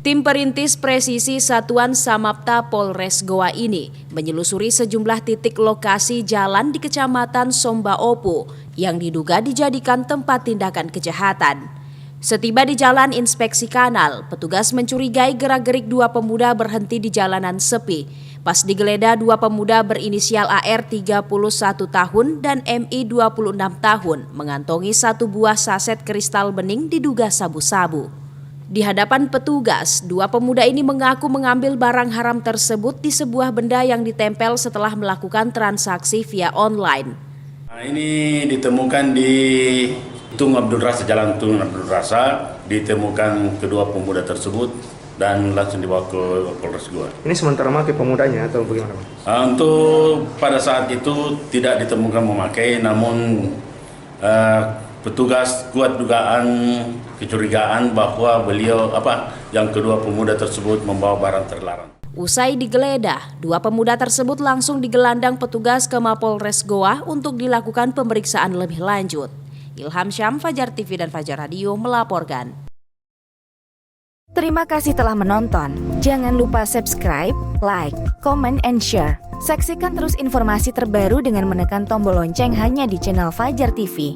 Tim perintis presisi Satuan Samapta Polres Goa ini menyelusuri sejumlah titik lokasi jalan di Kecamatan Sombaopo yang diduga dijadikan tempat tindakan kejahatan. Setiba di jalan inspeksi kanal, petugas mencurigai gerak-gerik dua pemuda berhenti di jalanan sepi. Pas digeledah, dua pemuda berinisial AR 31 tahun dan MI 26 tahun mengantongi satu buah saset kristal bening diduga sabu-sabu. Di hadapan petugas, dua pemuda ini mengaku mengambil barang haram tersebut di sebuah benda yang ditempel setelah melakukan transaksi via online. Nah, ini ditemukan di Tung Abdul Rasa, Jalan Tung Abdul Rasa, ditemukan kedua pemuda tersebut dan langsung dibawa ke Polres Goa. Ini sementara memakai pemudanya atau bagaimana? Untuk pada saat itu tidak ditemukan memakai, namun petugas kuat dugaan kecurigaan bahwa yang kedua pemuda tersebut membawa barang terlarang. Usai digeledah, dua pemuda tersebut langsung digelandang petugas ke Mapolres Goa untuk dilakukan pemeriksaan lebih lanjut. Ilham Syam, Fajar TV dan Fajar Radio melaporkan. Terima kasih telah menonton. Jangan lupa subscribe, like, comment, and share. Saksikan terus informasi terbaru dengan menekan tombol lonceng hanya di channel Fajar TV.